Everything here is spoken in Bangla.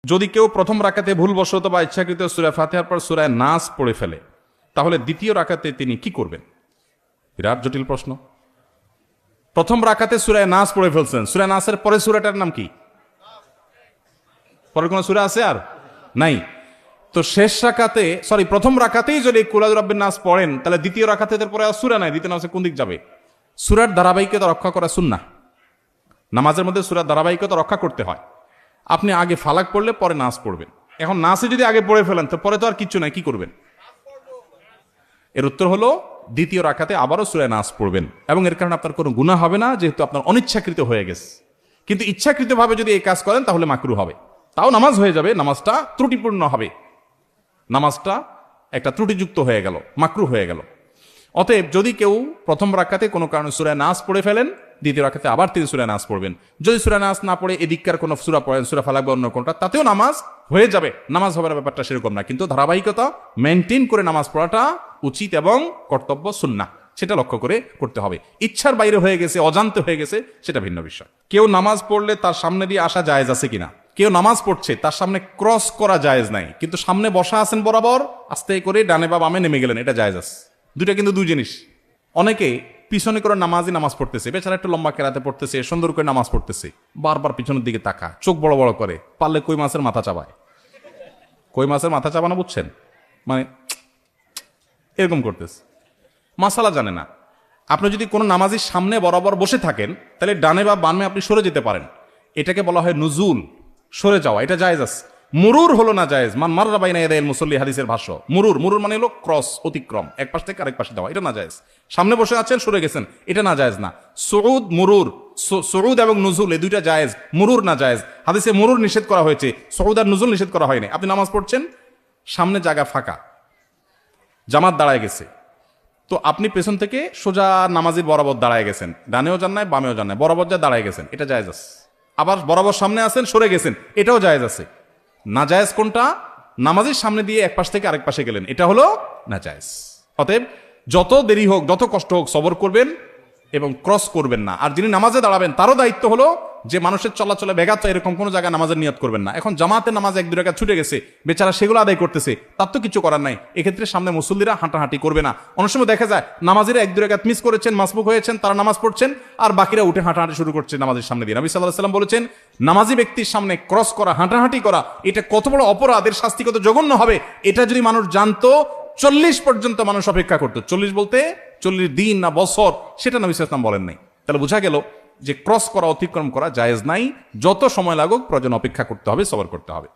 যদি কেউ প্রথম রাকাতে ভুলবশত বা ইচ্ছাকৃত সূরা ফাতিহার পর সূরা নাস পড়ে ফেলে, তাহলে দ্বিতীয় রাকাতে তিনি কি করবেন? বিরাট জটিল প্রশ্ন। প্রথম রাকাতে সূরা নাস পড়ে ফেলছেন, সূরা নাসের পরে সূরাটার নাম কি? পরে কোন সূরা আছে আর নাই? তো শেষ রাকাতে প্রথম রাকাতেই যদি কুল আউযু বিরাব্বিন নাস পড়েন, তাহলে দ্বিতীয় রাকাতে এর পরে আর সূরা নাই, দ্বিতীয় নাসে কোন দিক যাবে? সূরার ধারাবাহিকতা রক্ষা করা সুন্নাহ। নামাজের মধ্যে সূরার ধারাবাহিকতা রক্ষা করতে হয়। আপনি আগে ফালাক পড়লে পরে নাস পড়বেন। এখন নাসে যদি আগে পড়ে ফেলেন তো পরে তো আর কিচ্ছু নাই, কি করবেন? এর উত্তর হলো দ্বিতীয় রাকাতে আবারও সূরা নাস পড়বেন, এবং এর কারণে আপনার কোনো গুনাহ হবে না, যেহেতু আপনার অনিচ্ছাকৃত হয়ে গেছে। কিন্তু ইচ্ছাকৃতভাবে যদি এই কাজ করেন তাহলে মাকরুহ হবে। তাও নামাজ হয়ে যাবে, নামাজটা ত্রুটিপূর্ণ হবে, নামাজটা একটা ত্রুটিযুক্ত হয়ে গেল, মাকরুহ হয়ে গেল। অতএব যদি কেউ প্রথম রাকাতে কোনো কারণে সূরা নাস পড়ে ফেলেন, দ্বিতীয় রাকাতে আবার তিনি সূরা নাস পড়বেন। যদি সূরা নাস না পড়ে এদিককার কোনো সূরা পড়েন, সূরা ফালাক বা অন্য কোনটা, তাতেও নামাজ হয়ে যাবে, নামাজ হবে না, ব্যাপারটা সেরকম না। কিন্তু ধারাবাহিকতা মেনটেন করে নামাজ পড়াটা উচিত এবং কর্তব্য, সুন্নাহ, সেটা লক্ষ্য করে করতে হবে। ইচ্ছার বাইরে হয়ে গেছে, অজান্তে হয়ে গেছে, সেটা ভিন্ন বিষয়। কেউ নামাজ পড়লে তার সামনে দিয়ে আসা জায়েজ আছে কিনা? কেউ নামাজ পড়ছে, তার সামনে ক্রস করা জায়েজ নাই, কিন্তু সামনে বসা আছেন বরাবর, আস্তে করে ডানে বা বামে নেমে গেলেন, এটা জায়েজ আছে। দুইটা কিন্তু দুই জিনিস। অনেকে পিছনে করে নামাজ পড়তেছে, বেচারা একটু লম্বা কেরাতে পড়তেছে, সুন্দর করে নামাজ পড়তেছে, বারবার পিছনের দিকে তাকা, চোখ বড় বড় করে, পারলে কই মাছের মাথা চাবায়। কই মাছের মাথা চাবানো বুঝছেন? মানে এরকম করতেছে, মাসালা জানে না। আপনি যদি কোনো নামাজির সামনে বরাবর বসে থাকেন, তাহলে ডানে বা বামে আপনি সরে যেতে পারেন। এটাকে বলা হয় নুজুল, সরে যাওয়া, এটা জায়েজ আছে। মুরুর হলো না জায়েজ। মান মাররা বাইনা ইয়াদাইল মুসাল্লি, হাদিসের ভাষ্য। মুরুর মানে হলো ক্রস, অতিক্রম, এক পাশ থেকে আরেক পাশে যাওয়া, এটা না জায়েজ। সামনে বসে আছেন, সরে গেছেন, এটা না জায়েজ না। সুউদ, মুরুর, সুউদ এবং নুজুল এই দুইটা জায়েজ, মুরুর না জায়েজ। হাদিসে মুরুর নিষেধ করা হয়েছে, সুউদ আর নুজুল নিষেধ করা হয়নি। আপনি নামাজ পড়ছেন, সামনে জায়গা ফাঁকা, জামাত দাঁড়ায় গেছে, তো আপনি পেছন থেকে সোজা নামাজির বরাবর দাঁড়ায় গেছেন, ডানেও যান নাই বামেও যান নাই, বরাবর যা দাঁড়ায় গেছেন, এটা জায়েজ আছে। আবার বরাবর সামনে আছেন, সরে গেছেন, এটাও জায়েজ আছে। না জায়েজ কোনটা? নামাজের সামনে দিয়ে এক পাশ থেকে আরেক পাশে গেলেন, এটা হলো না জায়েজ। অতএব যত দেরি হোক, যত কষ্ট হোক, সবর করবেন এবং ক্রস করবেন না। আর যিনি নামাজে দাঁড়াবেন তারও দায়িত্ব হলো যে মানুষের চলাচলে ব্যাঘাত এরকম কোনো জায়গায় নামাজের নিয়ত করবেন না। এখন জামাতে নামাজ এক দুই রাকাত ছুটে গেছে, বেচারা সেগুলো আদায় করতেছে, তার তো কিছু করার নাই। এক্ষেত্রে সামনে মুসল্লিরা হাঁটাহাঁটি করবে না। অনেক সময় দেখা যায় নামাজিরা এক দুই রাকাত মিস করেছেন, মাসবুক হয়েছেন, তারা নামাজ পড়ছেন, আর বাকিরা উঠে হাঁটাহাঁটি শুরু করছে নামাজের সামনে দিয়ে। নবী সাল্লাল্লাহু আলাইহি ওয়াসাল্লাম বলেছেন, নামাজি ব্যক্তির সামনে ক্রস করা, হাঁটাহাঁটি করা, এটা কত বড় অপরাধ, এর শাস্তি কত জঘন্য হবে, এটা যদি মানুষ জানতো 40 পর্যন্ত মানুষ অপেক্ষা করতো। 40 বলতে 40 দিন না বছর, সেটা নবী সাল্লাল্লাহু আলাইহি ওয়াসাল্লাম বলেন নাই। তাহলে বোঝা গেল যে ক্রস করা, অতিক্রম করা জায়েজ নাই। যত সময় লাগুক প্রয়োজন অপেক্ষা করতে হবে, সবর করতে হবে।